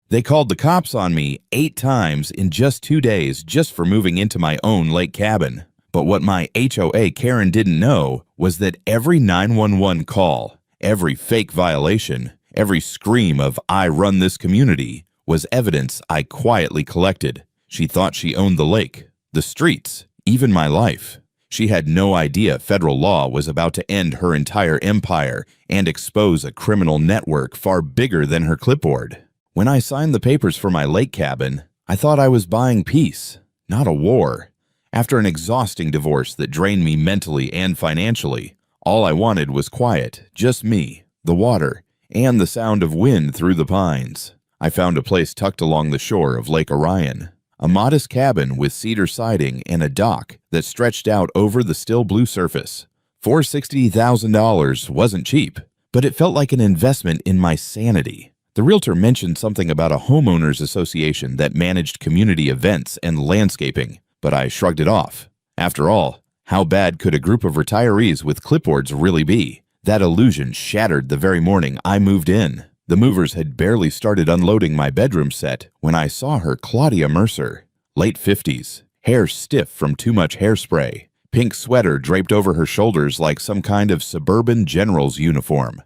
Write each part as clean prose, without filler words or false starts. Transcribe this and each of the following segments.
They called the cops on me 8 times in just 2 days just for moving into my own lake cabin. But what my HOA Karen didn't know was that every 911 call, every fake violation, every scream of "I run this community" was evidence I quietly collected. She thought she owned the lake, the streets, even my life. She had no idea federal law was about to end her entire empire and expose a criminal network far bigger than her clipboard. When I signed the papers for my lake cabin, I thought I was buying peace, not a war. After an exhausting divorce that drained me mentally and financially, all I wanted was quiet, just me, the water, and the sound of wind through the pines. I found a place tucked along the shore of Lake Orion, a modest cabin with cedar siding and a dock that stretched out over the still blue surface. $460,000 wasn't cheap, but it felt like an investment in my sanity. The realtor mentioned something about a homeowners association that managed community events and landscaping, but I shrugged it off. After all, how bad could a group of retirees with clipboards really be? That illusion shattered the very morning I moved in. The movers had barely started unloading my bedroom set when I saw her, Claudia Mercer, late 50s, hair stiff from too much hairspray, pink sweater draped over her shoulders like some kind of suburban general's uniform,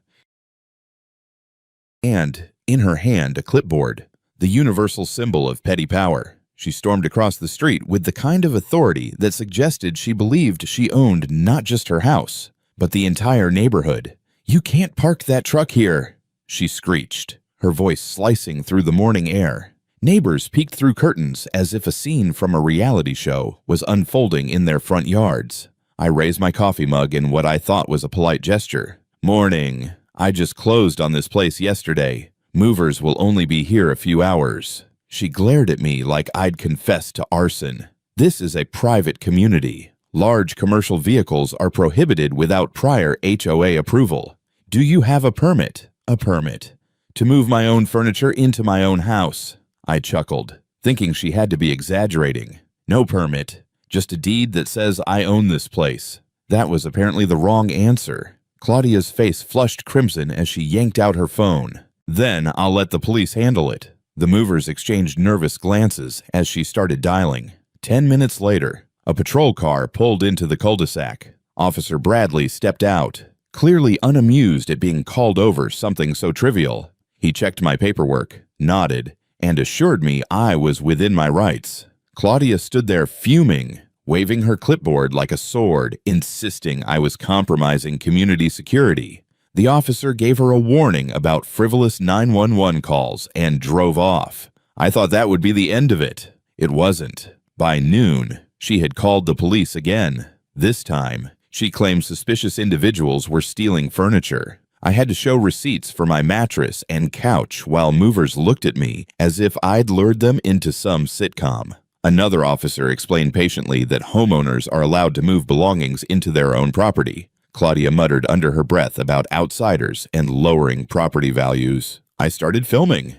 and in her hand a clipboard, the universal symbol of petty power. She stormed across the street with the kind of authority that suggested she believed she owned not just her house, but the entire neighborhood. "You can't park that truck here," she screeched, her voice slicing through the morning air. Neighbors peeked through curtains as if a scene from a reality show was unfolding in their front yards. I raised my coffee mug in what I thought was a polite gesture. "Morning. I just closed on this place yesterday. Movers will only be here a few hours." She glared at me like I'd confessed to arson. "This is a private community. Large commercial vehicles are prohibited without prior HOA approval. Do you have a permit?" "A permit. To move my own furniture into my own house." I chuckled, thinking she had to be exaggerating. "No permit. Just a deed that says I own this place." That was apparently the wrong answer. Claudia's face flushed crimson as she yanked out her phone. "Then I'll let the police handle it." The movers exchanged nervous glances as she started dialing. 10 minutes later, a patrol car pulled into the cul-de-sac. Officer Bradley stepped out, clearly unamused at being called over something so trivial. He checked my paperwork, nodded, and assured me I was within my rights. Claudia stood there fuming, waving her clipboard like a sword, insisting I was compromising community security. The officer gave her a warning about frivolous 911 calls and drove off. I thought that would be the end of it. It wasn't. By noon, she had called the police again. This time, she claimed suspicious individuals were stealing furniture. I had to show receipts for my mattress and couch while movers looked at me as if I'd lured them into some sitcom. Another officer explained patiently that homeowners are allowed to move belongings into their own property. Claudia muttered under her breath about outsiders and lowering property values. I started filming.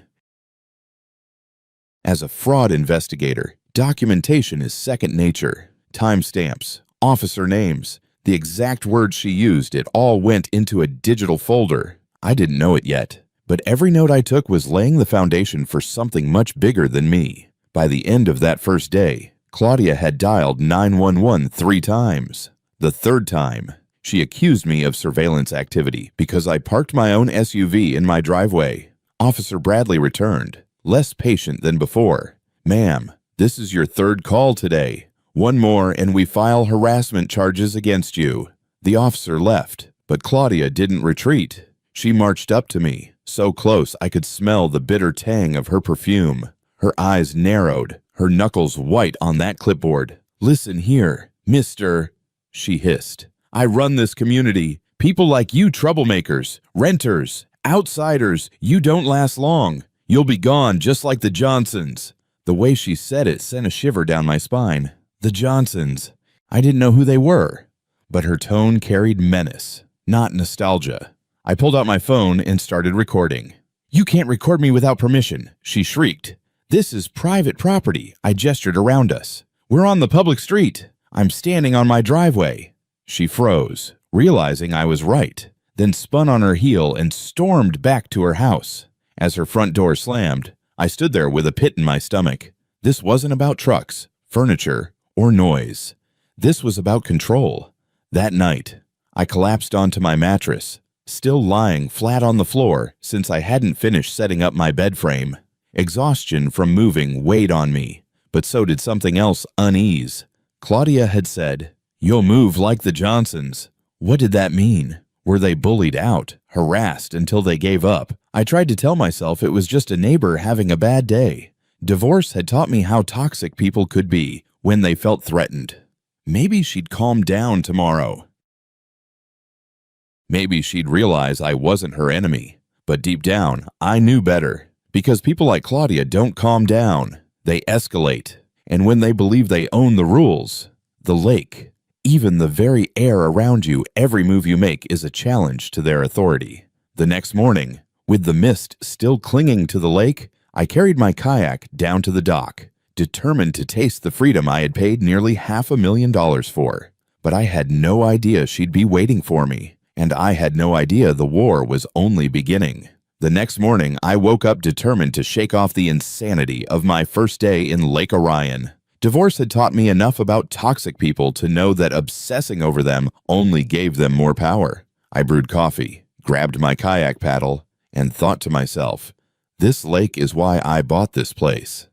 As a fraud investigator, documentation is second nature. Timestamps, officer names, the exact words she used, it all went into a digital folder. I didn't know it yet, but every note I took was laying the foundation for something much bigger than me. By the end of that first day, Claudia had dialed 911 3 times. The third time, she accused me of surveillance activity because I parked my own SUV in my driveway. Officer Bradley returned, less patient than before. "Ma'am, this is your 3rd call today. One more and we file harassment charges against you." The officer left, but Claudia didn't retreat. She marched up to me, so close I could smell the bitter tang of her perfume. Her eyes narrowed, her knuckles white on that clipboard. "Listen here, mister," she hissed. "I run this community. People like you troublemakers, renters, outsiders, you don't last long. You'll be gone just like the Johnsons." The way she said it sent a shiver down my spine. The Johnsons. I didn't know who they were, but her tone carried menace, not nostalgia. I pulled out my phone and started recording. "You can't record me without permission," she shrieked. "This is private property." I gestured around us. "We're on the public street. I'm standing on my driveway." She froze, realizing I was right, then spun on her heel and stormed back to her house. As her front door slammed, I stood there with a pit in my stomach. This wasn't about trucks, furniture, or noise. This was about control. That night, I collapsed onto my mattress, still lying flat on the floor since I hadn't finished setting up my bed frame. Exhaustion from moving weighed on me, but so did something else, unease. Claudia had said, "You'll move like the Johnsons." What did that mean? Were they bullied out, harassed until they gave up? I tried to tell myself it was just a neighbor having a bad day. Divorce had taught me how toxic people could be when they felt threatened. Maybe she'd calm down tomorrow. Maybe she'd realize I wasn't her enemy. But deep down, I knew better. Because people like Claudia don't calm down. They escalate. And when they believe they own the rules, the lake, even the very air around you, every move you make is a challenge to their authority. The next morning, with the mist still clinging to the lake, I carried my kayak down to the dock, determined to taste the freedom I had paid nearly $500,000 for. But I had no idea she'd be waiting for me, and I had no idea the war was only beginning. The next morning, I woke up determined to shake off the insanity of my first day in Lake Orion. Divorce had taught me enough about toxic people to know that obsessing over them only gave them more power. I brewed coffee, grabbed my kayak paddle, and thought to myself, this lake is why I bought this place.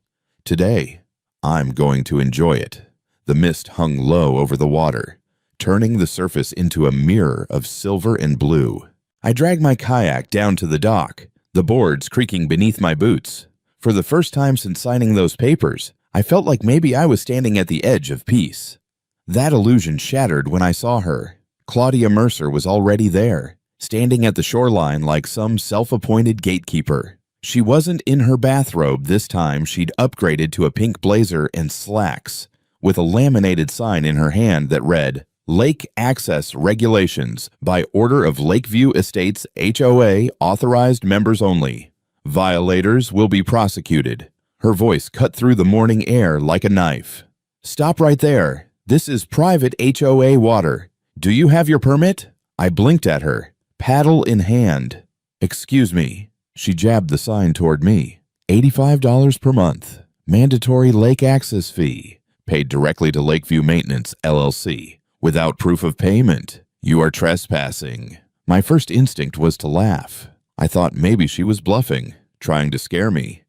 Today, I'm going to enjoy it. The mist hung low over the water, turning the surface into a mirror of silver and blue. I dragged my kayak down to the dock, the boards creaking beneath my boots. For the first time since signing those papers, I felt like maybe I was standing at the edge of peace. That illusion shattered when I saw her. Claudia Mercer was already there, standing at the shoreline like some self-appointed gatekeeper. She wasn't in her bathrobe this time. She'd upgraded to a pink blazer and slacks, with a laminated sign in her hand that read, Lake Access Regulations by order of Lakeview Estates HOA authorized members only. Violators will be prosecuted. Her voice cut through the morning air like a knife. Stop right there. This is private HOA water. Do you have your permit? I blinked at her, paddle in hand. Excuse me. She jabbed the sign toward me. $85 per month. Mandatory lake access fee. Paid directly to Lakeview Maintenance, LLC. Without proof of payment. You are trespassing. My first instinct was to laugh. I thought maybe she was bluffing, trying to scare me.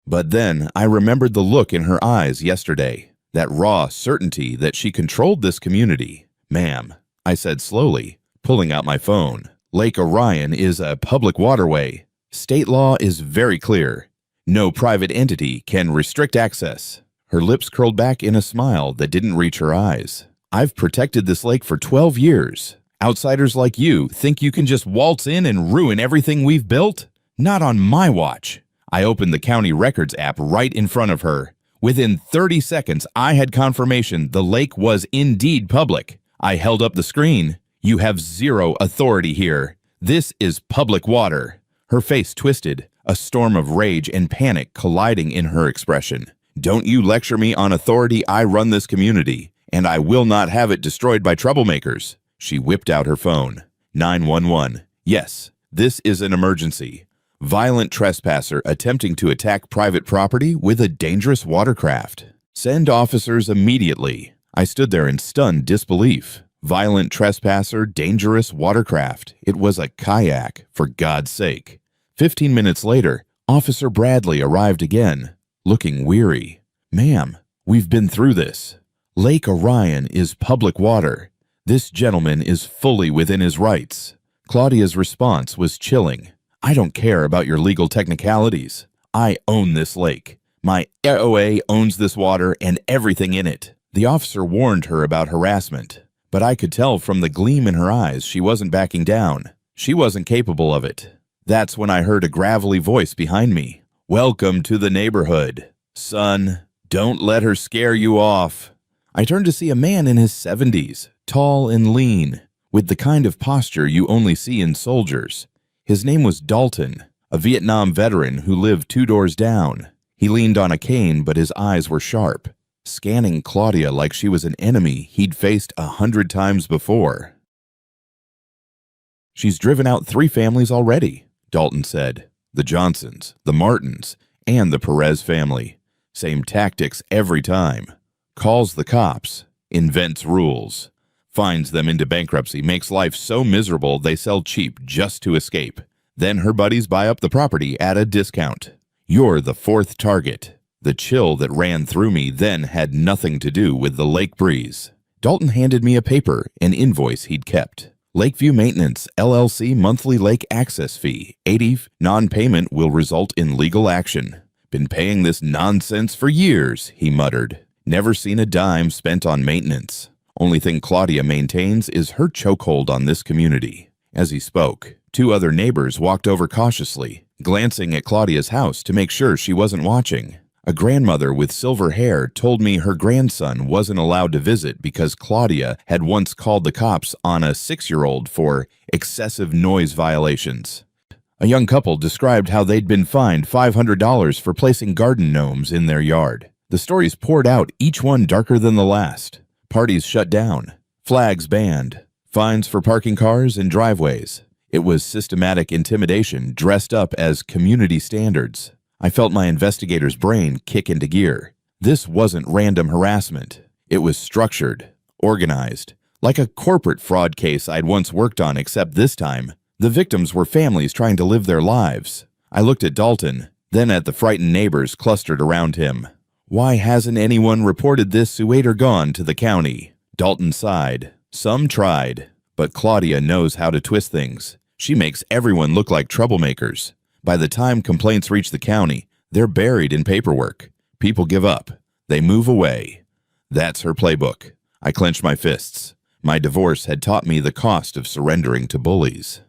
But then I remembered the look in her eyes yesterday, that raw certainty that she controlled this community. Ma'am, I said slowly, pulling out my phone. Lake Orion is a public waterway. State law is very clear. No private entity can restrict access. Her lips curled back in a smile that didn't reach her eyes. I've protected this lake for 12 years. Outsiders like you think you can just waltz in and ruin everything we've built? Not on my watch. I opened the county records app right in front of her. Within 30 seconds, I had confirmation the lake was indeed public. I held up the screen. You have zero authority here. This is public water. Her face twisted, a storm of rage and panic colliding in her expression. Don't you lecture me on authority. I run this community, and I will not have it destroyed by troublemakers. She whipped out her phone. 911. Yes, this is an emergency. Violent trespasser attempting to attack private property with a dangerous watercraft. Send officers immediately. I stood there in stunned disbelief. Violent trespasser, dangerous watercraft. It was a kayak, for God's sake. 15 minutes later, Officer Bradley arrived again, looking weary. Ma'am, we've been through this. Lake Orion is public water. This gentleman is fully within his rights. Claudia's response was chilling. I don't care about your legal technicalities. I own this lake. My HOA owns this water and everything in it. The officer warned her about harassment, but I could tell from the gleam in her eyes she wasn't backing down. She wasn't capable of it. That's when I heard a gravelly voice behind me. Welcome to the neighborhood. Son, don't let her scare you off. I turned to see a man in his 70s, tall and lean, with the kind of posture you only see in soldiers. His name was Dalton, a Vietnam veteran who lived 2 doors down. He leaned on a cane, but his eyes were sharp, scanning Claudia like she was an enemy he'd faced 100 times before. She's driven out 3 families already, Dalton said. The Johnsons, the Martins, and the Perez family. Same tactics every time. Calls the cops, invents rules, finds them into bankruptcy, makes life so miserable they sell cheap just to escape. Then her buddies buy up the property at a discount. You're the fourth target. The chill that ran through me then had nothing to do with the lake breeze. Dalton handed me a paper, an invoice he'd kept. Lakeview Maintenance, LLC monthly lake access fee, 80. Non-payment will result in legal action. Been paying this nonsense for years, he muttered. Never seen a dime spent on maintenance. Only thing Claudia maintains is her chokehold on this community. As he spoke, 2 other neighbors walked over cautiously, glancing at Claudia's house to make sure she wasn't watching. A grandmother with silver hair told me her grandson wasn't allowed to visit because Claudia had once called the cops on a 6-year-old for excessive noise violations. A young couple described how they'd been fined $500 for placing garden gnomes in their yard. The stories poured out, each one darker than the last. Parties shut down, flags banned, fines for parking cars in driveways. It was systematic intimidation dressed up as community standards. I felt my investigator's brain kick into gear. This wasn't random harassment. It was structured, organized, like a corporate fraud case I'd once worked on, except this time, the victims were families trying to live their lives. I looked at Dalton, then at the frightened neighbors clustered around him. Why hasn't anyone reported this suitor gone to the county? Dalton sighed. Some tried, but Claudia knows how to twist things. She makes everyone look like troublemakers. By the time complaints reach the county, they're buried in paperwork. People give up. They move away. That's her playbook. I clenched my fists. My divorce had taught me the cost of surrendering to bullies.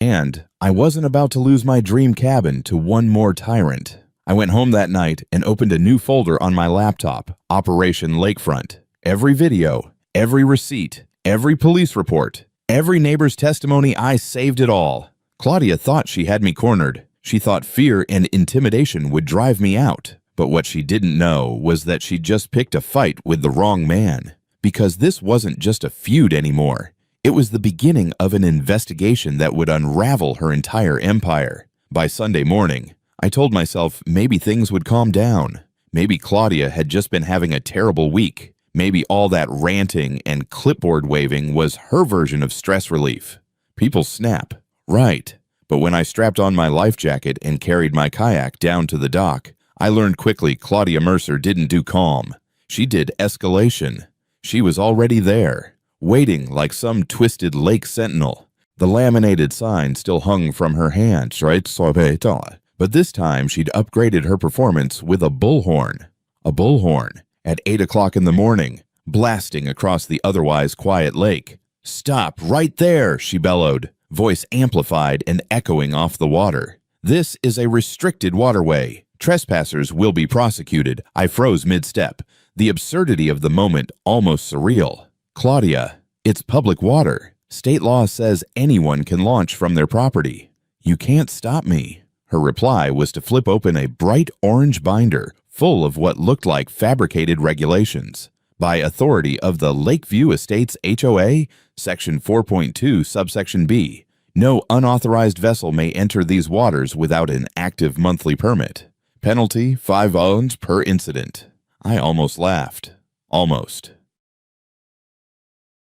And I wasn't about to lose my dream cabin to one more tyrant. I went home that night and opened a new folder on my laptop, Operation Lakefront. Every video, every receipt, every police report, every neighbor's testimony, I saved it all. Claudia thought she had me cornered. She thought fear and intimidation would drive me out. But what she didn't know was that she'd just picked a fight with the wrong man. Because this wasn't just a feud anymore. It was the beginning of an investigation that would unravel her entire empire. By Sunday morning, I told myself maybe things would calm down. Maybe Claudia had just been having a terrible week. Maybe all that ranting and clipboard waving was her version of stress relief. People snap. Right, but when I strapped on my life jacket and carried my kayak down to the dock, I learned quickly Claudia Mercer didn't do calm. She did escalation. She was already there, waiting like some twisted lake sentinel. The laminated sign still hung from her hand, but this time she'd upgraded her performance with a bullhorn. A bullhorn, at 8 o'clock in the morning, blasting across the otherwise quiet lake. "Stop right there," she bellowed. Voice amplified and echoing off the water. "This is a restricted waterway. Trespassers will be prosecuted." I froze mid-step, the absurdity of the moment almost surreal. "Claudia, it's public water. State law says anyone can launch from their property. You can't stop me." Her reply was to flip open a bright orange binder full of what looked like fabricated regulations. By authority of the Lakeview Estates HOA, Section 4.2, Subsection B, no unauthorized vessel may enter these waters without an active monthly permit. Penalty, $5 per incident. I almost laughed. Almost.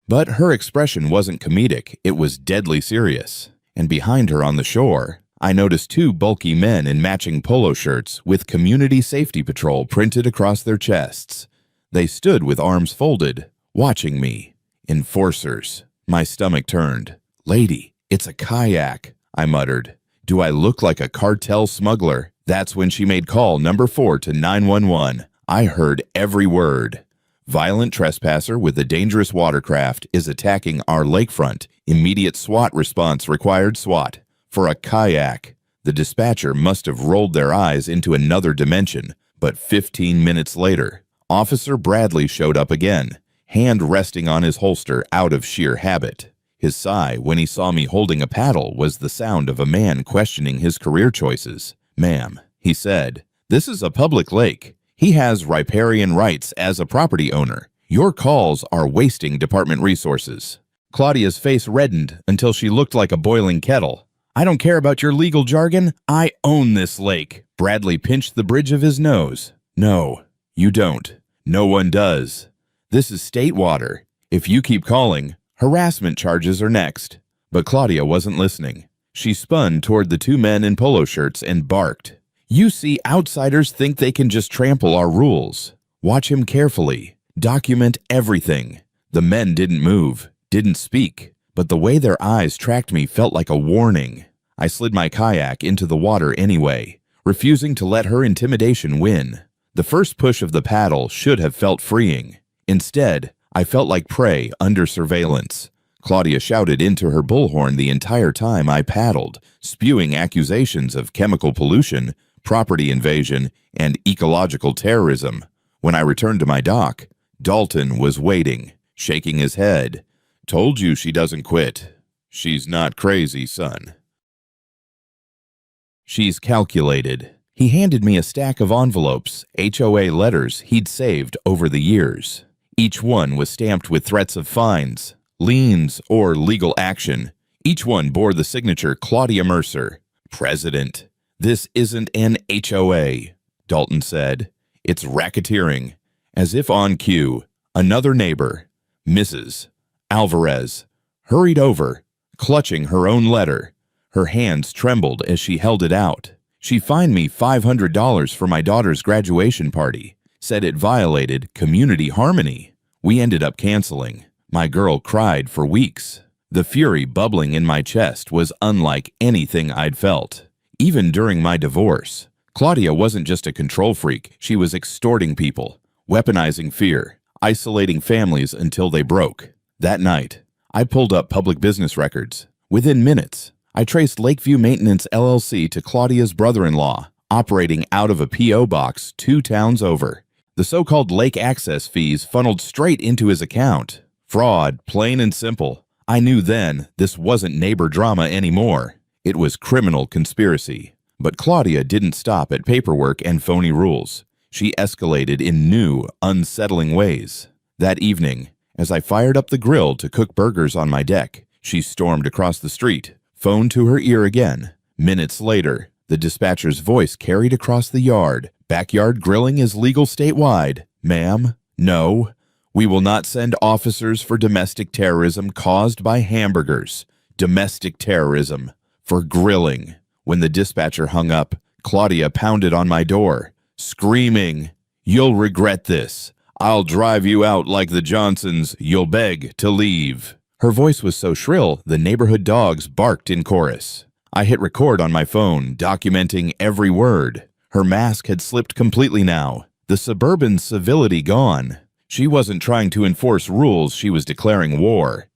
But her expression wasn't comedic, it was deadly serious. And behind her on the shore, I noticed 2 bulky men in matching polo shirts with Community Safety Patrol printed across their chests. They stood with arms folded, watching me. Enforcers. My stomach turned. "Lady, it's a kayak," I muttered. "Do I look like a cartel smuggler?" That's when she made call number 4 to 911. I heard every word. "Violent trespasser with a dangerous watercraft is attacking our lakefront. Immediate SWAT response required. SWAT. For a kayak." The dispatcher must have rolled their eyes into another dimension, but 15 minutes later, Officer Bradley showed up again, hand resting on his holster out of sheer habit. His sigh when he saw me holding a paddle was the sound of a man questioning his career choices. "Ma'am," he said, "this is a public lake. He has riparian rights as a property owner. Your calls are wasting department resources." Claudia's face reddened until she looked like a boiling kettle. I don't care about your legal jargon. I own this lake. Bradley pinched the bridge of his nose. No, you don't. No one does. This is state water. If you keep calling, harassment charges are next. But Claudia wasn't listening. She spun toward the two men in polo shirts and barked. You see, outsiders think they can just trample our rules. Watch him carefully. Document everything. The men didn't move, didn't speak, but the way their eyes tracked me felt like a warning. I slid my kayak into the water anyway, refusing to let her intimidation win. The first push of the paddle should have felt freeing. Instead, I felt like prey under surveillance. Claudia shouted into her bullhorn the entire time I paddled, spewing accusations of chemical pollution, property invasion, and ecological terrorism. When I returned to my dock, Dalton was waiting, shaking his head. Told you she doesn't quit. She's not crazy, son. She's calculated. He handed me a stack of envelopes, HOA letters he'd saved over the years. Each one was stamped with threats of fines, liens, or legal action. Each one bore the signature Claudia Mercer, President. This isn't an HOA, Dalton said. It's racketeering. As if on cue, another neighbor, Mrs. Alvarez, hurried over, clutching her own letter. Her hands trembled as she held it out. She fined me $500 for my daughter's graduation party, said it violated community harmony. We ended up canceling. My girl cried for weeks. The fury bubbling in my chest was unlike anything I'd felt. Even during my divorce, Claudia wasn't just a control freak. She was extorting people, weaponizing fear, isolating families until they broke. That night, I pulled up public business records. Within minutes, I traced Lakeview Maintenance LLC to Claudia's brother-in-law, operating out of a P.O. box 2 towns over. The so-called lake access fees funneled straight into his account. Fraud, plain and simple. I knew then this wasn't neighbor drama anymore. It was criminal conspiracy. But Claudia didn't stop at paperwork and phony rules. She escalated in new, unsettling ways. That evening, as I fired up the grill to cook burgers on my deck, she stormed across the street, phone to her ear again. Minutes later, the dispatcher's voice carried across the yard. Backyard grilling is legal statewide. Ma'am, no. We will not send officers for domestic terrorism caused by hamburgers. Domestic terrorism for grilling. When the dispatcher hung up, Claudia pounded on my door, screaming, "You'll regret this. I'll drive you out like the Johnsons. You'll beg to leave." Her voice was so shrill, the neighborhood dogs barked in chorus. I hit record on my phone, documenting every word. Her mask had slipped completely now, the suburban civility gone. She wasn't trying to enforce rules, she was declaring war.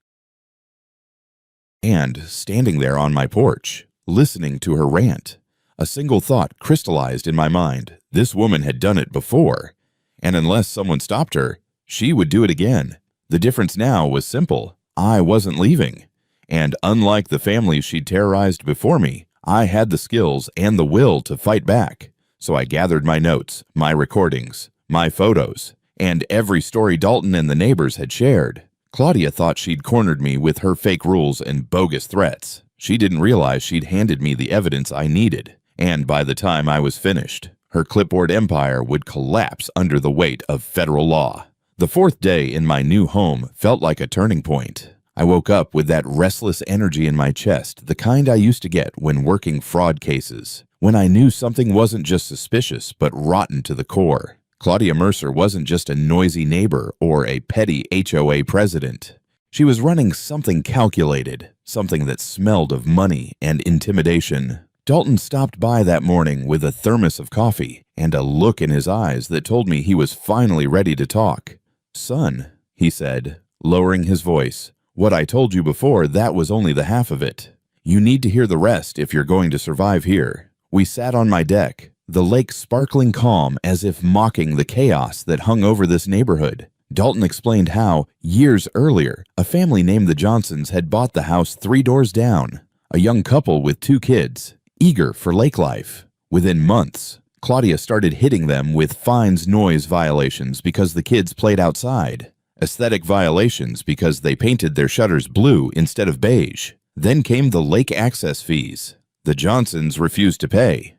And standing there on my porch, listening to her rant, a single thought crystallized in my mind. This woman had done it before, and unless someone stopped her, she would do it again. The difference now was simple. I wasn't leaving. And unlike the families she'd terrorized before me, I had the skills and the will to fight back. So I gathered my notes, my recordings, my photos, and every story Dalton and the neighbors had shared. Claudia thought she'd cornered me with her fake rules and bogus threats. She didn't realize she'd handed me the evidence I needed. And by the time I was finished, her clipboard empire would collapse under the weight of federal law. The fourth day in my new home felt like a turning point. I woke up with that restless energy in my chest, the kind I used to get when working fraud cases, when I knew something wasn't just suspicious but rotten to the core. Claudia Mercer wasn't just a noisy neighbor or a petty HOA president. She was running something calculated, something that smelled of money and intimidation. Dalton stopped by that morning with a thermos of coffee and a look in his eyes that told me he was finally ready to talk. "Son," he said, lowering his voice, "what I told you before, that was only the half of it. You need to hear the rest if you're going to survive here." We sat on my deck, the lake sparkling calm as if mocking the chaos that hung over this neighborhood. Dalton explained how, years earlier, a family named the Johnsons had bought the house 3 doors down, a young couple with 2 kids, eager for lake life. Within months, Claudia started hitting them with fines, noise violations because the kids played outside, aesthetic violations because they painted their shutters blue instead of beige. Then came the lake access fees. The Johnsons refused to pay.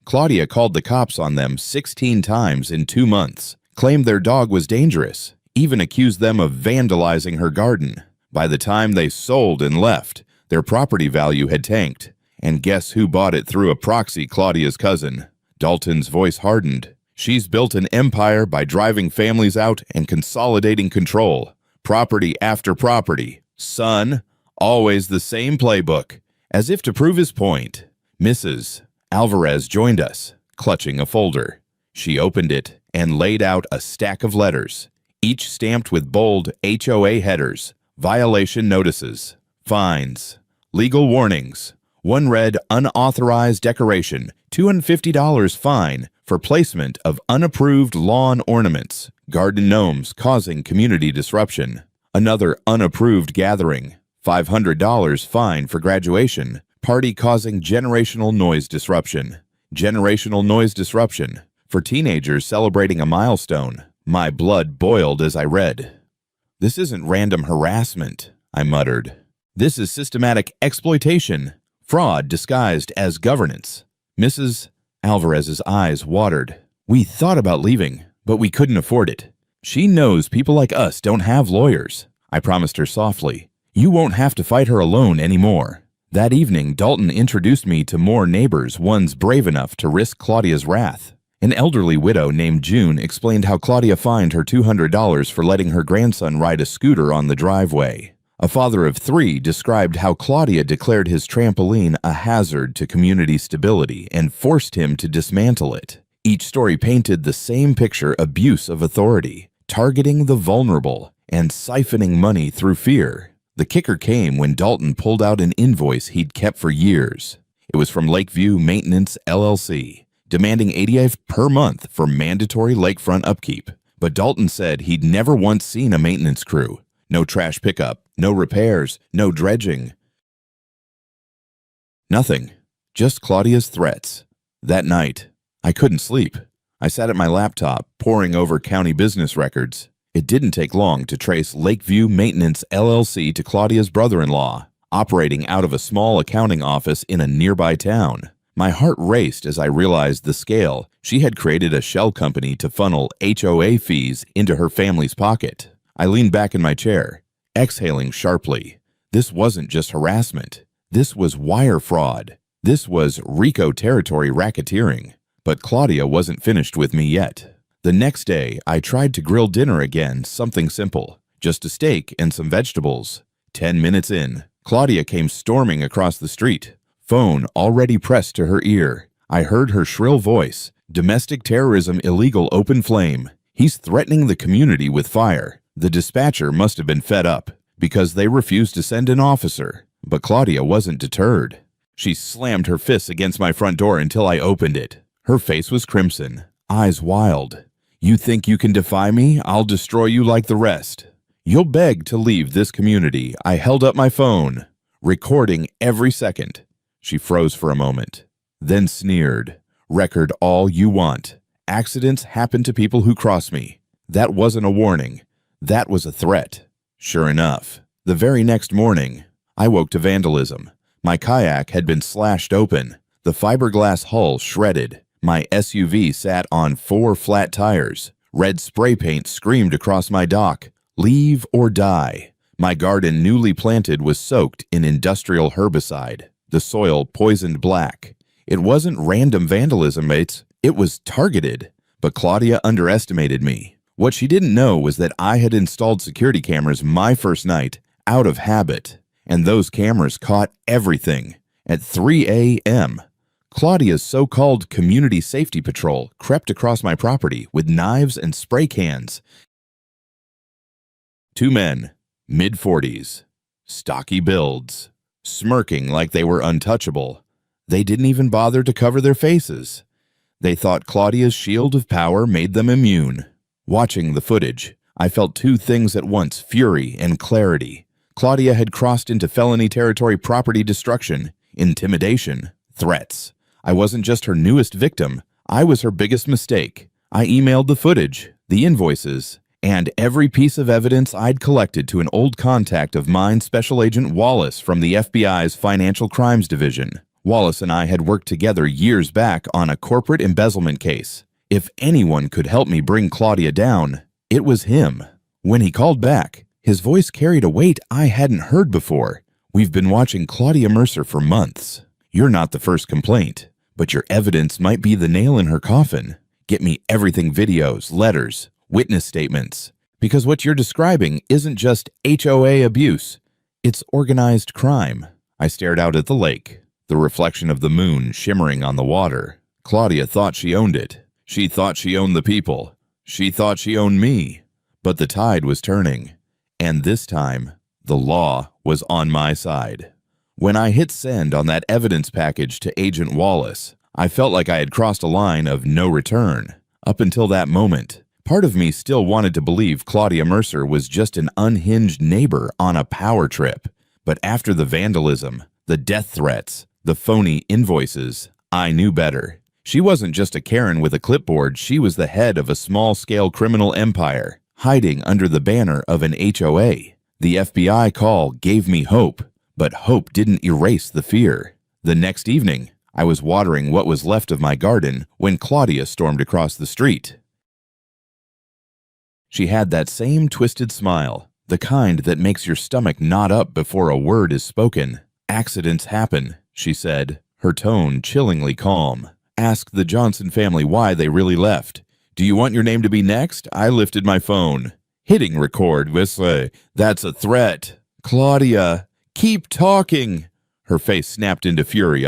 Claudia called the cops on them 16 times in 2 months, claimed their dog was dangerous, even accused them of vandalizing her garden. By the time they sold and left, their property value had tanked. And guess who bought it through a proxy? Claudia's cousin. Dalton's voice hardened. She's built an empire by driving families out and consolidating control. Property after property. Son, always the same playbook. As if to prove his point, Mrs. Alvarez joined us, clutching a folder. She opened it and laid out a stack of letters, each stamped with bold HOA headers, violation notices, fines, legal warnings. One read, unauthorized decoration, $250 fine for placement of unapproved lawn ornaments, garden gnomes causing community disruption. Another, unapproved gathering, $500 fine for graduation, party causing generational noise disruption. Generational noise disruption for teenagers celebrating a milestone. My blood boiled as I read. This isn't random harassment, I muttered. This is systematic exploitation. Fraud disguised as governance. Mrs. Alvarez's eyes watered. We thought about leaving, but we couldn't afford it. She knows people like us don't have lawyers. I promised her softly. You won't have to fight her alone anymore. That evening, Dalton introduced me to more neighbors, ones brave enough to risk Claudia's wrath. An elderly widow named June explained how Claudia fined her $200 for letting her grandson ride a scooter on the driveway. A father of 3 described how Claudia declared his trampoline a hazard to community stability and forced him to dismantle it. Each story painted the same picture: abuse of authority, targeting the vulnerable, and siphoning money through fear. The kicker came when Dalton pulled out an invoice he'd kept for years. It was from Lakeview Maintenance, LLC, demanding $88 per month for mandatory lakefront upkeep. But Dalton said he'd never once seen a maintenance crew. No trash pickup, no repairs, no dredging. Nothing. Just Claudia's threats. That night, I couldn't sleep. I sat at my laptop, poring over county business records. It didn't take long to trace Lakeview Maintenance, LLC to Claudia's brother-in-law, operating out of a small accounting office in a nearby town. My heart raced as I realized the scale. She had created a shell company to funnel HOA fees into her family's pocket. I leaned back in my chair, exhaling sharply. This wasn't just harassment. This was wire fraud. This was RICO territory racketeering. But Claudia wasn't finished with me yet. The next day, I tried to grill dinner again, something simple. Just a steak and some vegetables. 10 minutes in, Claudia came storming across the street, phone already pressed to her ear. I heard her shrill voice. Domestic terrorism, illegal, open flame. He's threatening the community with fire. The dispatcher must have been fed up because they refused to send an officer. But Claudia wasn't deterred. She slammed her fists against my front door until I opened it. Her face was crimson, eyes wild. You think you can defy me? I'll destroy you like the rest. You'll beg to leave this community. I held up my phone, recording every second. She froze for a moment, then sneered. Record all you want. Accidents happen to people who cross me. That wasn't a warning. That was a threat. Sure enough, the very next morning, I woke to vandalism. My kayak had been slashed open, the fiberglass hull shredded. My SUV sat on 4 flat tires. Red spray paint screamed across my dock. Leave or die. My garden, newly planted, was soaked in industrial herbicide. The soil poisoned black. It wasn't random vandalism, mates. It was targeted. But Claudia underestimated me. What she didn't know was that I had installed security cameras my first night, out of habit. And those cameras caught everything. At 3 a.m., Claudia's so-called community safety patrol crept across my property with knives and spray cans. 2 men, mid-40s, stocky builds, smirking like they were untouchable. They didn't even bother to cover their faces. They thought Claudia's shield of power made them immune. Watching the footage, I felt 2 things at once: fury and clarity. Claudia had crossed into felony territory: property destruction, intimidation, threats. I wasn't just her newest victim, I was her biggest mistake. I emailed the footage, the invoices, and every piece of evidence I'd collected to an old contact of mine, Special Agent Wallace from the FBI's Financial Crimes Division. Wallace and I had worked together years back on a corporate embezzlement case. If anyone could help me bring Claudia down, it was him. When he called back, his voice carried a weight I hadn't heard before. "We've been watching Claudia Mercer for months. You're not the first complaint, but your evidence might be the nail in her coffin. Get me everything: videos, letters, witness statements. Because what you're describing isn't just HOA abuse, it's organized crime." I stared out at the lake, the reflection of the moon shimmering on the water. Claudia thought she owned it. She thought she owned the people. She thought she owned me. But the tide was turning, and this time, the law was on my side. When I hit send on that evidence package to Agent Wallace, I felt like I had crossed a line of no return. Up until that moment, part of me still wanted to believe Claudia Mercer was just an unhinged neighbor on a power trip. But after the vandalism, the death threats, the phony invoices, I knew better. She wasn't just a Karen with a clipboard, she was the head of a small-scale criminal empire, hiding under the banner of an HOA. The FBI call gave me hope, but hope didn't erase the fear. The next evening, I was watering what was left of my garden when Claudia stormed across the street. She had that same twisted smile, the kind that makes your stomach knot up before a word is spoken. "Accidents happen," she said, her tone chillingly calm. "Ask the Johnson family why they really left. Do you want your name to be next?" I lifted my phone. Hitting record, "That's a threat." "Claudia, keep talking." Her face snapped into fury,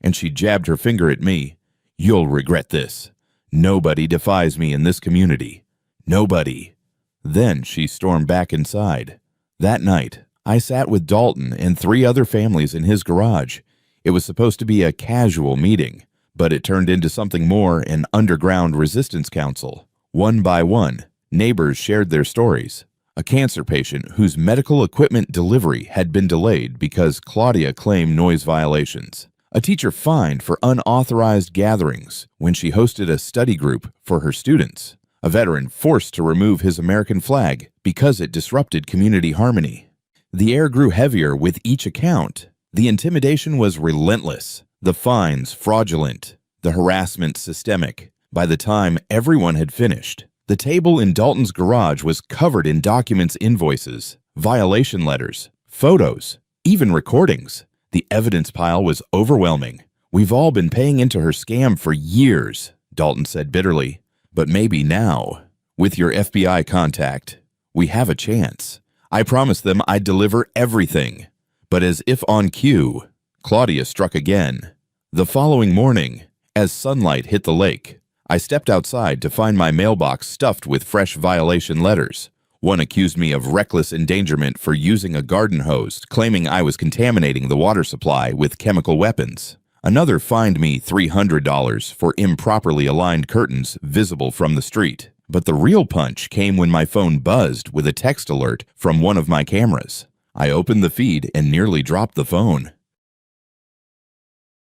and she jabbed her finger at me. "You'll regret this. Nobody defies me in this community. Nobody." Then she stormed back inside. That night, I sat with Dalton and 3 other families in his garage. It was supposed to be a casual meeting, but it turned into something more: an underground resistance council. One by one, neighbors shared their stories. A cancer patient whose medical equipment delivery had been delayed because Claudia claimed noise violations. A teacher fined for unauthorized gatherings when she hosted a study group for her students. A veteran forced to remove his American flag because it disrupted community harmony. The air grew heavier with each account. The intimidation was relentless, the fines fraudulent, the harassment systemic. By the time everyone had finished, the table in Dalton's garage was covered in documents, invoices, violation letters, photos, even recordings. The evidence pile was overwhelming. "We've all been paying into her scam for years," Dalton said bitterly. "But maybe now, with your FBI contact, we have a chance." I promised them I'd deliver everything. But as if on cue, Claudia struck again. The following morning, as sunlight hit the lake, I stepped outside to find my mailbox stuffed with fresh violation letters. One accused me of reckless endangerment for using a garden hose, claiming I was contaminating the water supply with chemical weapons. Another fined me $300 for improperly aligned curtains visible from the street. But the real punch came when my phone buzzed with a text alert from one of my cameras. I opened the feed and nearly dropped the phone.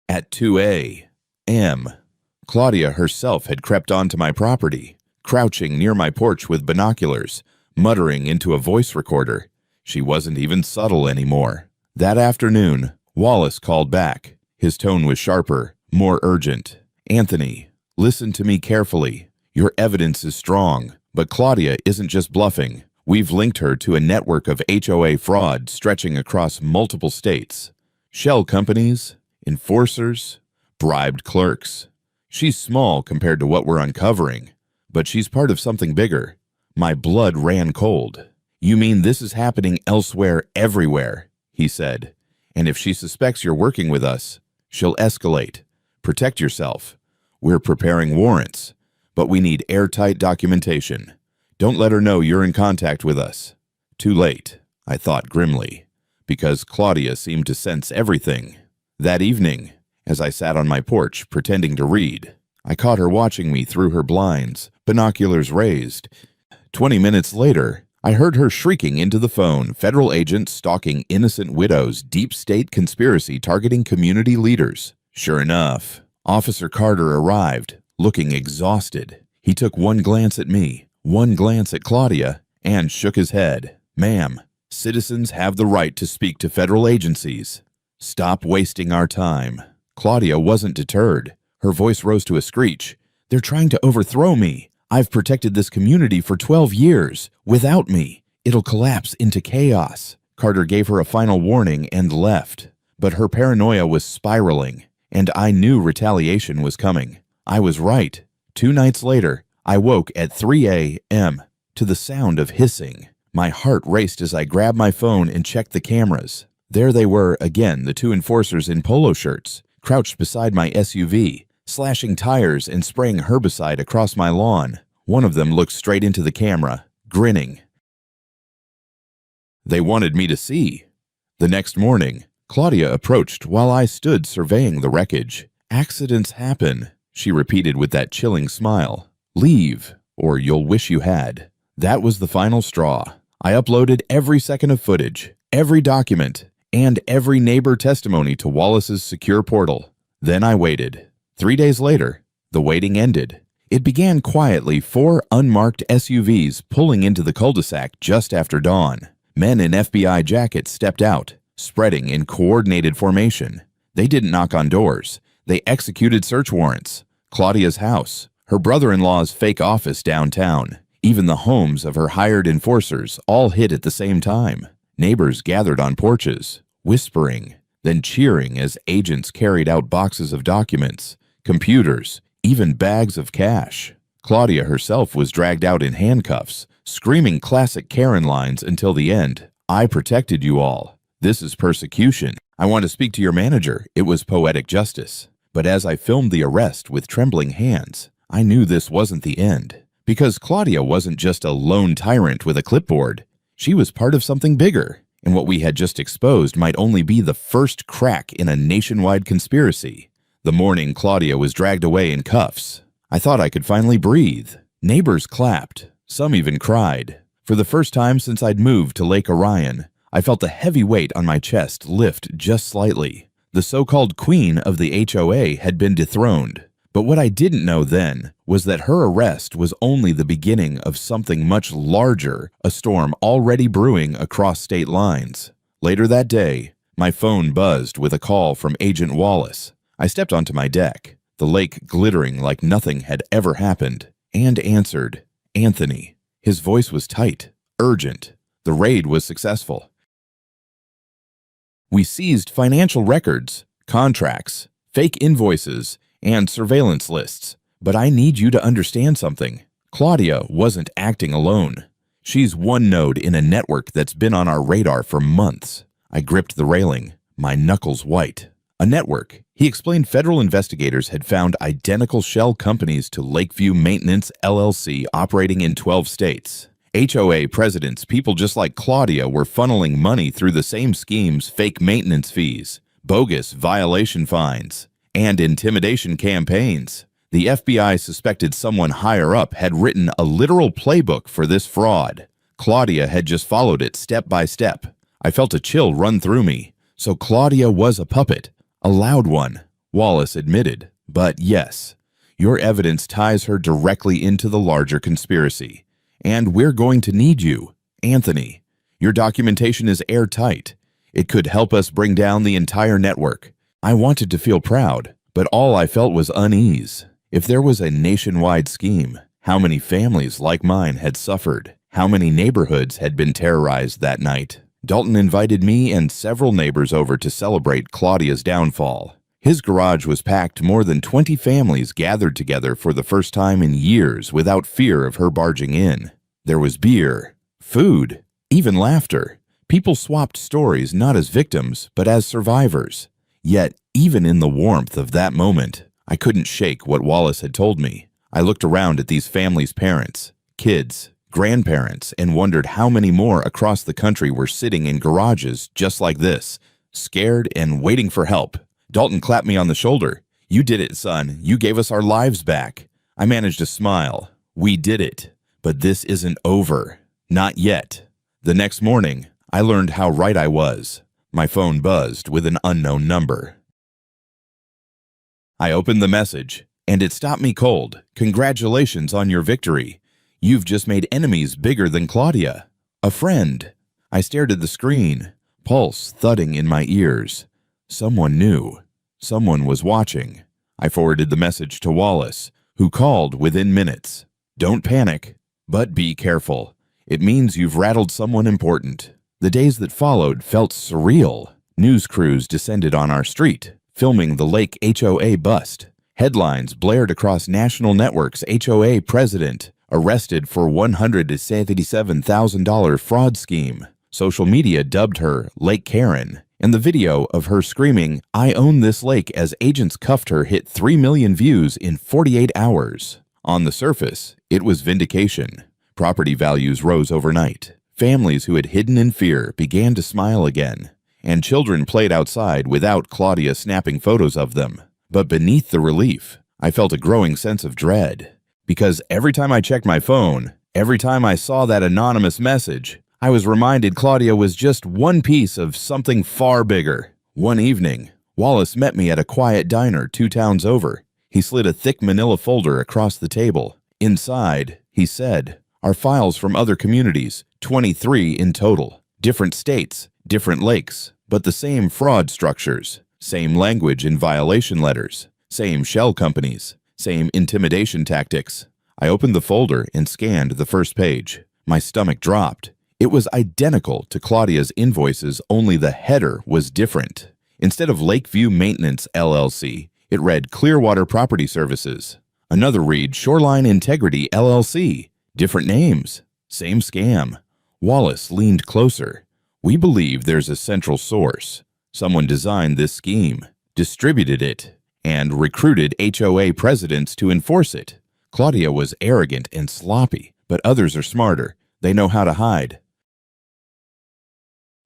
At 2 a.m., Claudia herself had crept onto my property, crouching near my porch with binoculars, muttering into a voice recorder. She wasn't even subtle anymore. That afternoon, Wallace called back. His tone was sharper, more urgent. "Anthony, listen to me carefully. Your evidence is strong, but Claudia isn't just bluffing. We've linked her to a network of HOA fraud stretching across multiple states. Shell companies, enforcers, bribed clerks. She's small compared to what we're uncovering, but she's part of something bigger." My blood ran cold. "You mean this is happening elsewhere, everywhere?" he said. "And if she suspects you're working with us, she'll escalate. Protect yourself. We're preparing warrants, but we need airtight documentation. Don't let her know you're in contact with us." Too late, I thought grimly, because Claudia seemed to sense everything. That evening, as I sat on my porch pretending to read, I caught her watching me through her blinds, binoculars raised. 20 minutes later, I heard her shrieking into the phone, "Federal agents stalking innocent widows, deep state conspiracy targeting community leaders." Sure enough, Officer Carter arrived, looking exhausted. He took one glance at me, one glance at Claudia, and shook his head. "Ma'am, citizens have the right to speak to federal agencies. Stop wasting our time." Claudia wasn't deterred. Her voice rose to a screech. "They're trying to overthrow me. I've protected this community for 12 years. Without me, it'll collapse into chaos." Carter gave her a final warning and left. But her paranoia was spiraling, and I knew retaliation was coming. I was right. 2 nights later, I woke at 3 a.m. to the sound of hissing. My heart raced as I grabbed my phone and checked the cameras. There they were again, the 2 enforcers in polo shirts, crouched beside my SUV, slashing tires and spraying herbicide across my lawn. One of them looked straight into the camera, grinning. They wanted me to see. The next morning, Claudia approached while I stood surveying the wreckage. "Accidents happen," she repeated with that chilling smile. "Leave, or you'll wish you had." That was the final straw. I uploaded every second of footage, every document, and every neighbor testimony to Wallace's secure portal. Then I waited. 3 days later, the waiting ended. It began quietly, 4 unmarked SUVs pulling into the cul-de-sac just after dawn. Men in FBI jackets stepped out, spreading in coordinated formation. They didn't knock on doors. They executed search warrants. Claudia's house, her brother-in-law's fake office downtown, even the homes of her hired enforcers all hit at the same time. Neighbors gathered on porches, whispering, then cheering as agents carried out boxes of documents, computers, even bags of cash. Claudia herself was dragged out in handcuffs, screaming classic Karen lines until the end. "I protected you all. This is persecution. I want to speak to your manager." It was poetic justice. But as I filmed the arrest with trembling hands, I knew this wasn't the end. Because Claudia wasn't just a lone tyrant with a clipboard. She was part of something bigger, and what we had just exposed might only be the first crack in a nationwide conspiracy. The morning Claudia was dragged away in cuffs, I thought I could finally breathe. Neighbors clapped. Some even cried. For the first time since I'd moved to Lake Orion, I felt the heavy weight on my chest lift just slightly. The so-called queen of the HOA had been dethroned. But what I didn't know then was that her arrest was only the beginning of something much larger, a storm already brewing across state lines. Later that day, my phone buzzed with a call from Agent Wallace. I stepped onto my deck, the lake glittering like nothing had ever happened, and answered. "Anthony." His voice was tight, urgent. The raid was successful. We seized financial records, contracts, fake invoices, and surveillance lists. But I need you to understand something. Claudia wasn't acting alone. She's one node in a network that's been on our radar for months. I gripped the railing, my knuckles white. A network. He explained federal investigators had found identical shell companies to Lakeview Maintenance LLC operating in 12 states. HOA presidents, people just like Claudia, were funneling money through the same schemes: fake maintenance fees, bogus violation fines, and intimidation campaigns. The FBI suspected someone higher up had written a literal playbook for this fraud. Claudia had just followed it step by step. I felt a chill run through me. So Claudia was a puppet. A loud one, Wallace admitted. But yes, your evidence ties her directly into the larger conspiracy. And we're going to need you, Anthony. Your documentation is airtight. It could help us bring down the entire network. I wanted to feel proud, but all I felt was unease. If there was a nationwide scheme, how many families like mine had suffered? How many neighborhoods had been terrorized that night? Dalton invited me and several neighbors over to celebrate Claudia's downfall. His garage was packed. More than 20 families gathered together for the first time in years without fear of her barging in. There was beer, food, even laughter. People swapped stories not as victims, but as survivors. Yet, even in the warmth of that moment, I couldn't shake what Wallace had told me. I looked around at these families' parents, kids, grandparents, and wondered how many more across the country were sitting in garages just like this, scared and waiting for help. Dalton clapped me on the shoulder. "You did it, son. You gave us our lives back." I managed to smile. We did it. But this isn't over. Not yet. The next morning, I learned how right I was. My phone buzzed with an unknown number. I opened the message, and it stopped me cold. "Congratulations on your victory. You've just made enemies bigger than Claudia. A friend. I stared at the screen, pulse thudding in my ears. Someone knew. Someone was watching. I forwarded the message to Wallace, who called within minutes. Don't panic, but be careful. It means you've rattled someone important. The days that followed felt surreal. News crews descended on our street, filming the Lake HOA bust. Headlines blared across national networks. HOA president arrested for $177,000 fraud scheme. Social media dubbed her Lake Karen, and the video of her screaming, "I own this lake," as agents cuffed her hit 3 million views in 48 hours. On the surface, it was vindication. Property values rose overnight. Families who had hidden in fear began to smile again, and children played outside without Claudia snapping photos of them. But beneath the relief, I felt a growing sense of dread. Because every time I checked my phone, every time I saw that anonymous message, I was reminded Claudia was just one piece of something far bigger. One evening, Wallace met me at a quiet diner 2 towns over. He slid a thick manila folder across the table. Inside, he said, are files from other communities, 23 in total. Different states, different lakes, but the same fraud structures, same language in violation letters, same shell companies, same intimidation tactics. I opened the folder and scanned the first page. My stomach dropped. It was identical to Claudia's invoices, only the header was different. Instead of Lakeview Maintenance LLC, it read Clearwater Property Services. Another read Shoreline Integrity LLC. Different names, same scam. Wallace leaned closer. We believe there's a central source. Someone designed this scheme, distributed it, and recruited HOA presidents to enforce it. Claudia was arrogant and sloppy, but others are smarter. They know how to hide.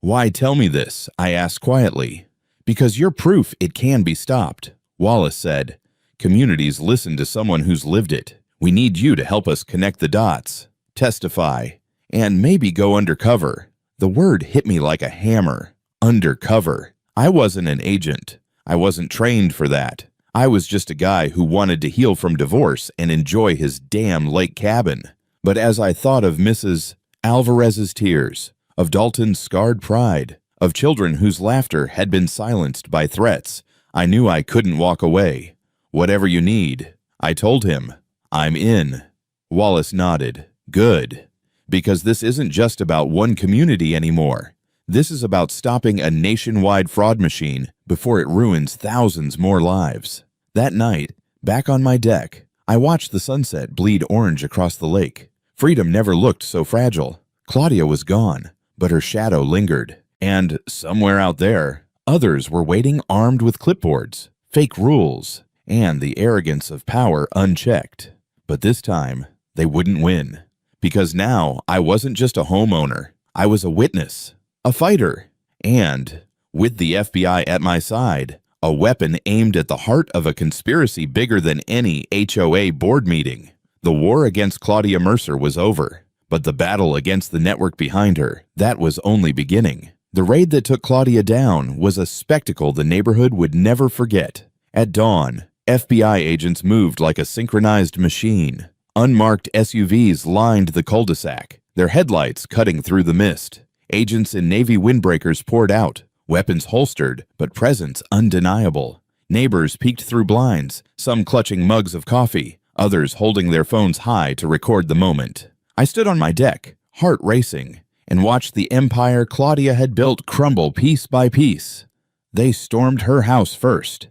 Why tell me this? I asked quietly. Because you're proof it can be stopped. Wallace said, communities listen to someone who's lived it. We need you to help us connect the dots, testify, and maybe go undercover. The word hit me like a hammer. Undercover. I wasn't an agent. I wasn't trained for that. I was just a guy who wanted to heal from divorce and enjoy his damn lake cabin. But as I thought of Mrs. Alvarez's tears, of Dalton's scarred pride, of children whose laughter had been silenced by threats, I knew I couldn't walk away. Whatever you need, I told him. I'm in. Wallace nodded. Good. Because this isn't just about one community anymore. This is about stopping a nationwide fraud machine before it ruins thousands more lives. That night, back on my deck, I watched the sunset bleed orange across the lake. Freedom never looked so fragile. Claudia was gone, but her shadow lingered. And somewhere out there, others were waiting armed with clipboards, fake rules, and the arrogance of power unchecked. But this time, they wouldn't win. Because now, I wasn't just a homeowner. I was a witness, a fighter, and, with the FBI at my side, a weapon aimed at the heart of a conspiracy bigger than any HOA board meeting. The war against Claudia Mercer was over, but the battle against the network behind her, that was only beginning. The raid that took Claudia down was a spectacle the neighborhood would never forget. At dawn, FBI agents moved like a synchronized machine. Unmarked SUVs lined the cul-de-sac, their headlights cutting through the mist. Agents in Navy windbreakers poured out, weapons holstered, but presence undeniable. Neighbors peeked through blinds, some clutching mugs of coffee, others holding their phones high to record the moment. I stood on my deck, heart racing, and watched the empire Claudia had built crumble piece by piece. They stormed her house first.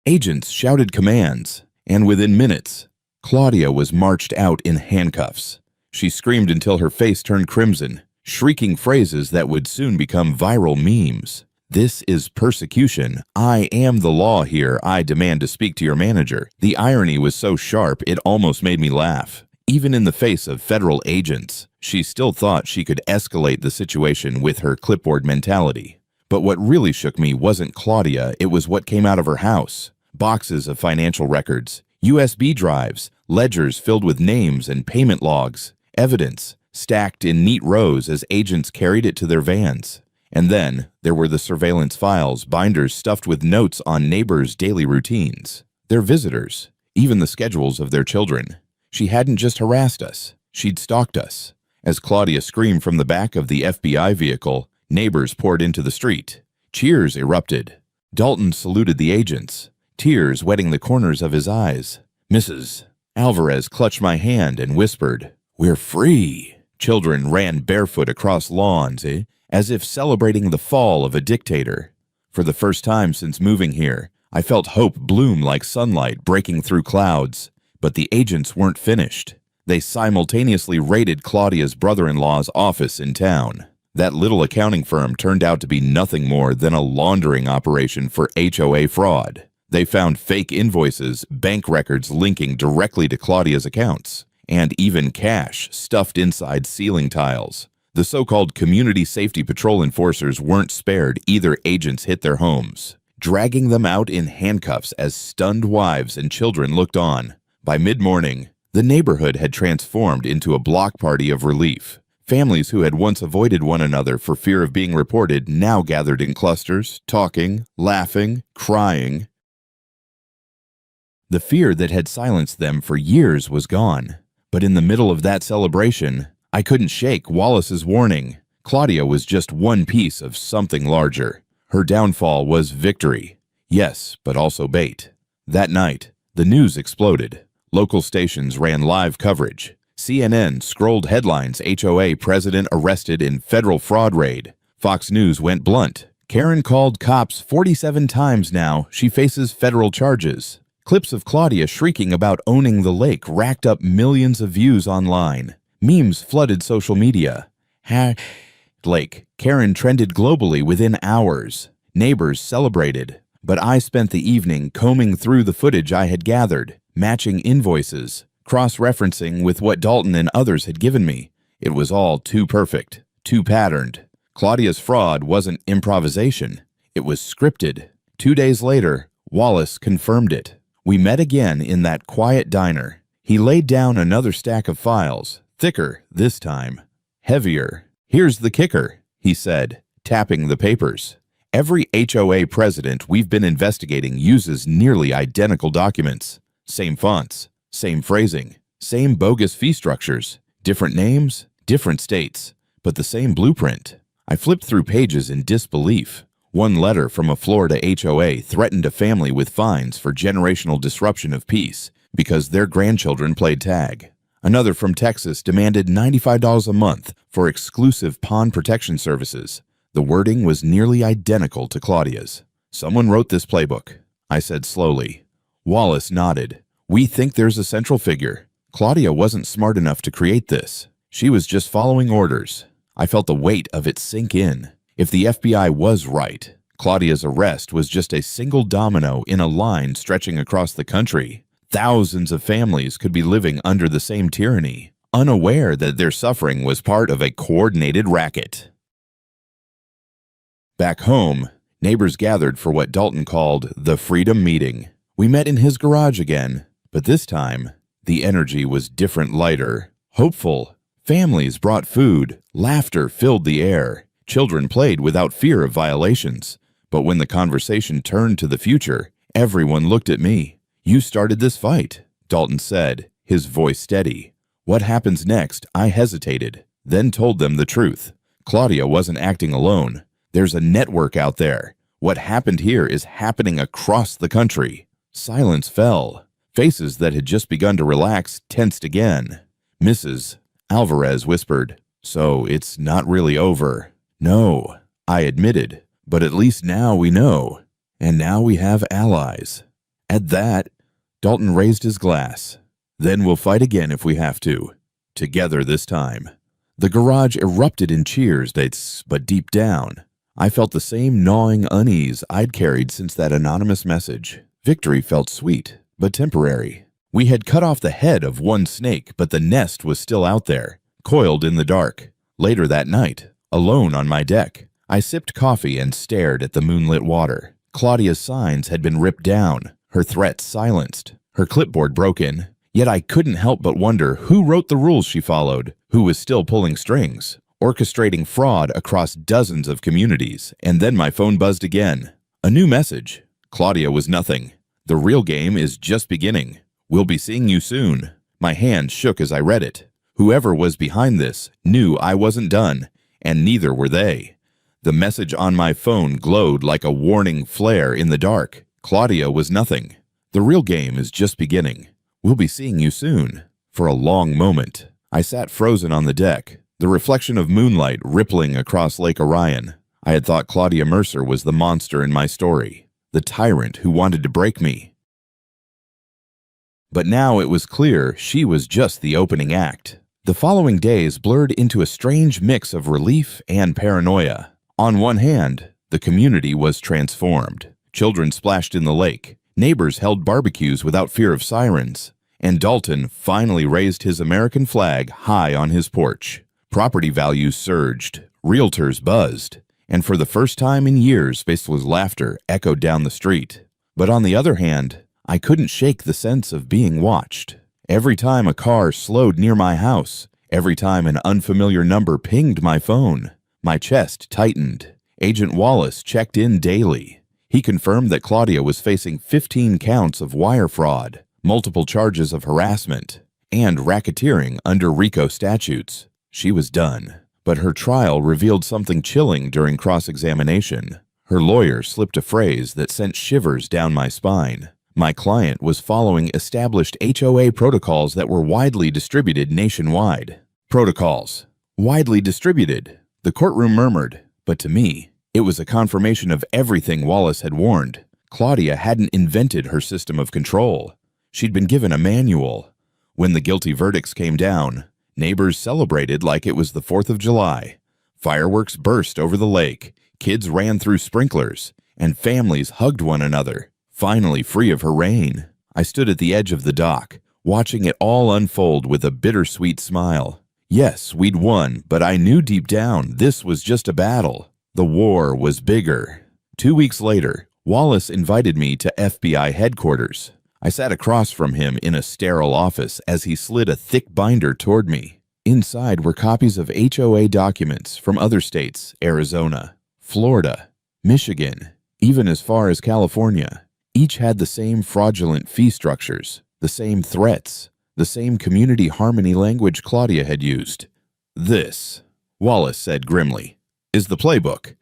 Agents shouted commands, and within minutes, Claudia was marched out in handcuffs. She screamed until her face turned crimson, shrieking phrases that would soon become viral memes. This is persecution. I am the law here. I demand to speak to your manager. The irony was so sharp it almost made me laugh. Even in the face of federal agents, she still thought she could escalate the situation with her clipboard mentality. But what really shook me wasn't Claudia, it was what came out of her house. Boxes of financial records, USB drives, ledgers filled with names and payment logs, evidence stacked in neat rows as agents carried it to their vans. And then there were the surveillance files, binders stuffed with notes on neighbors' daily routines, their visitors, even the schedules of their children. She hadn't just harassed us, she'd stalked us. As Claudia screamed from the back of the FBI vehicle, neighbors poured into the street. Cheers erupted. Dalton saluted the agents, tears wetting the corners of his eyes. Mrs. Alvarez clutched my hand and whispered, "We're free." Children ran barefoot across lawns, as if celebrating the fall of a dictator. For the first time since moving here, I felt hope bloom like sunlight breaking through clouds. But the agents weren't finished. They simultaneously raided Claudia's brother-in-law's office in town. That little accounting firm turned out to be nothing more than a laundering operation for HOA fraud. They found fake invoices, bank records linking directly to Claudia's accounts, and even cash stuffed inside ceiling tiles. The so-called Community Safety Patrol enforcers weren't spared either. Agents hit their homes, dragging them out in handcuffs as stunned wives and children looked on. By mid-morning, the neighborhood had transformed into a block party of relief. Families who had once avoided one another for fear of being reported now gathered in clusters, talking, laughing, crying. The fear that had silenced them for years was gone. But in the middle of that celebration, I couldn't shake Wallace's warning. Claudia was just one piece of something larger. Her downfall was victory. Yes, but also bait. That night, the news exploded. Local stations ran live coverage. CNN scrolled headlines, HOA president arrested in federal fraud raid. Fox News went blunt. Karen called cops 47 times now. She faces federal charges. Clips of Claudia shrieking about owning the lake racked up millions of views online. Memes flooded social media. Lake. Karen trended globally within hours. Neighbors celebrated. But I spent the evening combing through the footage I had gathered, matching invoices, cross-referencing with what Dalton and others had given me. It was all too perfect, too patterned. Claudia's fraud wasn't improvisation. It was scripted. 2 days later, Wallace confirmed it. We met again in that quiet diner. He laid down another stack of files, thicker this time, heavier. "Here's the kicker," he said, tapping the papers. "Every HOA president we've been investigating uses nearly identical documents. Same fonts, same phrasing, same bogus fee structures, different names, different states, but the same blueprint." I flipped through pages in disbelief. One letter from a Florida HOA threatened a family with fines for generational disruption of peace because their grandchildren played tag. Another from Texas demanded $95 a month for exclusive pawn protection services. The wording was nearly identical to Claudia's. "Someone wrote this playbook," I said slowly. Wallace nodded. "We think there's a central figure. Claudia wasn't smart enough to create this. She was just following orders." I felt the weight of it sink in. If the FBI was right, Claudia's arrest was just a single domino in a line stretching across the country. Thousands of families could be living under the same tyranny, unaware that their suffering was part of a coordinated racket. Back home, neighbors gathered for what Dalton called the Freedom Meeting. We met in his garage again, but this time, the energy was different, lighter, hopeful. Families brought food, laughter filled the air. Children played without fear of violations. But when the conversation turned to the future, everyone looked at me. "You started this fight," Dalton said, his voice steady. What happens next? I hesitated, then told them the truth. Claudia wasn't acting alone. There's a network out there. What happened here is happening across the country. Silence fell. Faces that had just begun to relax tensed again. Mrs. Alvarez whispered, "So it's not really over." "No," I admitted, "but at least now we know. And now we have allies." At that, Dalton raised his glass. "Then we'll fight again if we have to. Together this time." The garage erupted in cheers, but deep down, I felt the same gnawing unease I'd carried since that anonymous message. Victory felt sweet, but temporary. We had cut off the head of one snake, but the nest was still out there, coiled in the dark. Later that night, alone on my deck, I sipped coffee and stared at the moonlit water. Claudia's signs had been ripped down, her threats silenced, her clipboard broken, yet I couldn't help but wonder who wrote the rules she followed, who was still pulling strings, orchestrating fraud across dozens of communities. And then my phone buzzed again. A new message. Claudia was nothing. The real game is just beginning. We'll be seeing you soon. My hand shook as I read it. Whoever was behind this knew I wasn't done, and neither were they. The message on my phone glowed like a warning flare in the dark. Claudia was nothing. The real game is just beginning. We'll be seeing you soon. For a long moment, I sat frozen on the deck, the reflection of moonlight rippling across Lake Orion. I had thought Claudia Mercer was the monster in my story, the tyrant who wanted to break me. But now it was clear she was just the opening act. The following days blurred into a strange mix of relief and paranoia. On one hand, the community was transformed. Children splashed in the lake, neighbors held barbecues without fear of sirens, and Dalton finally raised his American flag high on his porch. Property values surged, realtors buzzed, and for the first time in years, faceless laughter echoed down the street. But on the other hand, I couldn't shake the sense of being watched. Every time a car slowed near my house, every time an unfamiliar number pinged my phone, my chest tightened. Agent Wallace checked in daily. He confirmed that Claudia was facing 15 counts of wire fraud, multiple charges of harassment, and racketeering under RICO statutes. She was done. But her trial revealed something chilling during cross-examination. Her lawyer slipped a phrase that sent shivers down my spine. My client was following established HOA protocols that were widely distributed nationwide. Protocols. Widely distributed. The courtroom murmured, but to me, it was a confirmation of everything Wallace had warned. Claudia hadn't invented her system of control. She'd been given a manual. When the guilty verdicts came down, neighbors celebrated like it was the 4th of July. Fireworks burst over the lake, kids ran through sprinklers, and families hugged one another, finally free of her reign. I stood at the edge of the dock, watching it all unfold with a bittersweet smile. Yes, we'd won, but I knew deep down this was just a battle. The war was bigger. 2 weeks later, Wallace invited me to FBI headquarters. I sat across from him in a sterile office as he slid a thick binder toward me. Inside were copies of HOA documents from other states, Arizona, Florida, Michigan, even as far as California. Each had the same fraudulent fee structures, the same threats, the same community harmony language Claudia had used. This, Wallace said grimly, is the playbook.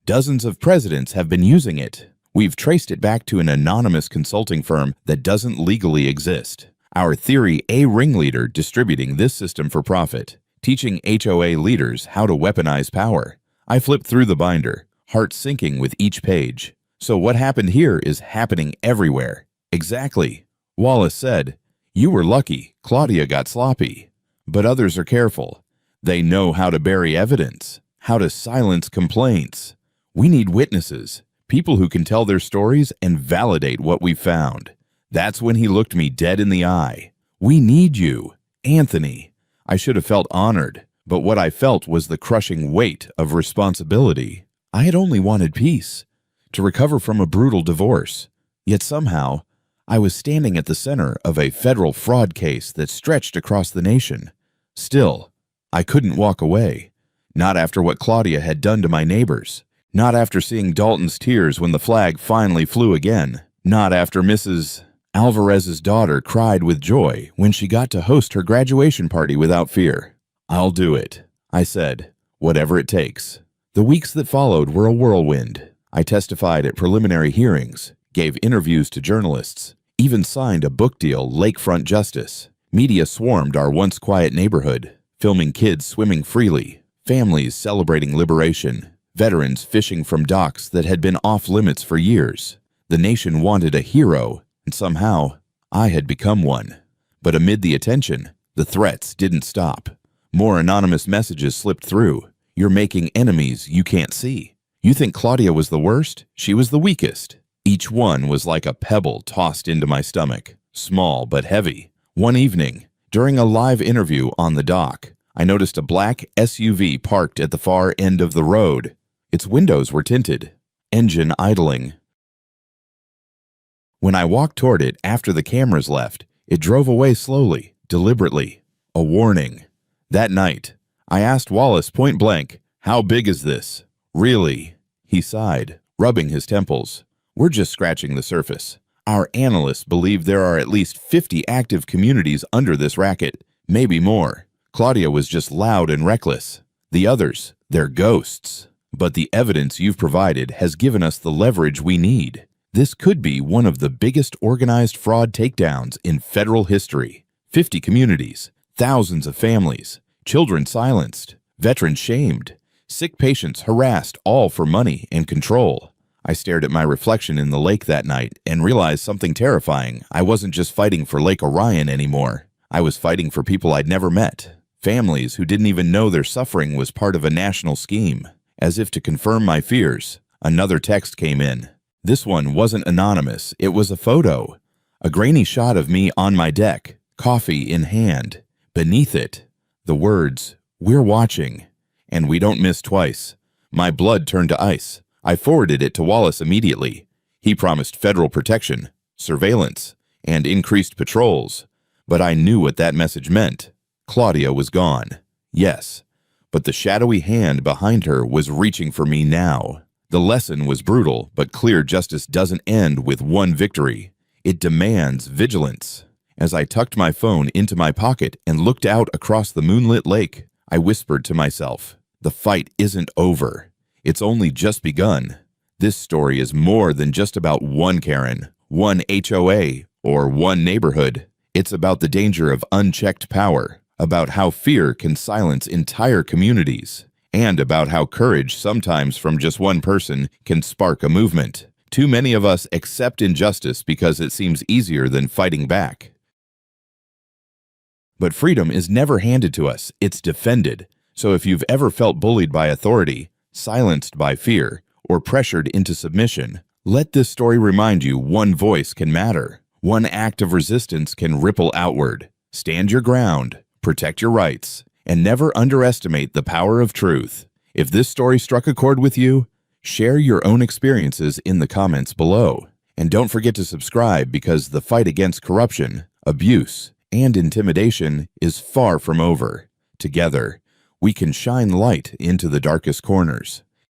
Dozens of presidents have been using it. We've traced it back to an anonymous consulting firm that doesn't legally exist. Our theory, a ringleader distributing this system for profit, teaching HOA leaders how to weaponize power. I flipped through the binder, heart sinking with each page. So what happened here is happening everywhere. Exactly. Wallace said, "You were lucky. Claudia got sloppy. But others are careful. They know how to bury evidence, how to silence complaints. We need witnesses. People who can tell their stories and validate what we found." That's when he looked me dead in the eye. "We need you, Anthony." I should have felt honored, but what I felt was the crushing weight of responsibility. I had only wanted peace, to recover from a brutal divorce. Yet somehow, I was standing at the center of a federal fraud case that stretched across the nation. Still, I couldn't walk away. Not after what Claudia had done to my neighbors. Not after seeing Dalton's tears when the flag finally flew again. Not after Mrs. Alvarez's daughter cried with joy when she got to host her graduation party without fear. "I'll do it," I said, "whatever it takes." The weeks that followed were a whirlwind. I testified at preliminary hearings, gave interviews to journalists, even signed a book deal, Lakefront Justice. Media swarmed our once quiet neighborhood, filming kids swimming freely, families celebrating liberation, veterans fishing from docks that had been off limits for years. The nation wanted a hero, and somehow I had become one. But amid the attention, the threats didn't stop. More anonymous messages slipped through. "You're making enemies you can't see. You think Claudia was the worst? She was the weakest." Each one was like a pebble tossed into my stomach, small but heavy. One evening, during a live interview on the dock, I noticed a black SUV parked at the far end of the road. Its windows were tinted, engine idling. When I walked toward it after the cameras left, it drove away slowly, deliberately. A warning. That night, I asked Wallace point blank, "How big is this?" "Really?" He sighed, rubbing his temples. "We're just scratching the surface. Our analysts believe there are at least 50 active communities under this racket, maybe more. Claudia was just loud and reckless. The others, they're ghosts. But the evidence you've provided has given us the leverage we need. This could be one of the biggest organized fraud takedowns in federal history. 50 communities, thousands of families, children silenced, veterans shamed, sick patients harassed, all for money and control. I stared at my reflection in the lake that night and realized something terrifying. I wasn't just fighting for Lake Orion anymore. I was fighting for people I'd never met, families who didn't even know their suffering was part of a national scheme. As if to confirm my fears, another text came in. This one wasn't anonymous, it was a photo. A grainy shot of me on my deck, coffee in hand. Beneath it, the words, "We're watching, and we don't miss twice." My blood turned to ice. I forwarded it to Wallace immediately. He promised federal protection, surveillance, and increased patrols. But I knew what that message meant. Claudia was gone. Yes. But the shadowy hand behind her was reaching for me now. The lesson was brutal, but clear justice doesn't end with one victory. It demands vigilance. As I tucked my phone into my pocket and looked out across the moonlit lake, I whispered to myself, the fight isn't over. It's only just begun. This story is more than just about one Karen, one HOA, or one neighborhood. It's about the danger of unchecked power, about how fear can silence entire communities, and about how courage, sometimes from just one person, can spark a movement. Too many of us accept injustice because it seems easier than fighting back. But freedom is never handed to us, it's defended. So if you've ever felt bullied by authority, silenced by fear, or pressured into submission, let this story remind you one voice can matter. One act of resistance can ripple outward. Stand your ground. Protect your rights, and never underestimate the power of truth. If this story struck a chord with you, share your own experiences in the comments below. And don't forget to subscribe because the fight against corruption, abuse, and intimidation is far from over. Together, we can shine light into the darkest corners.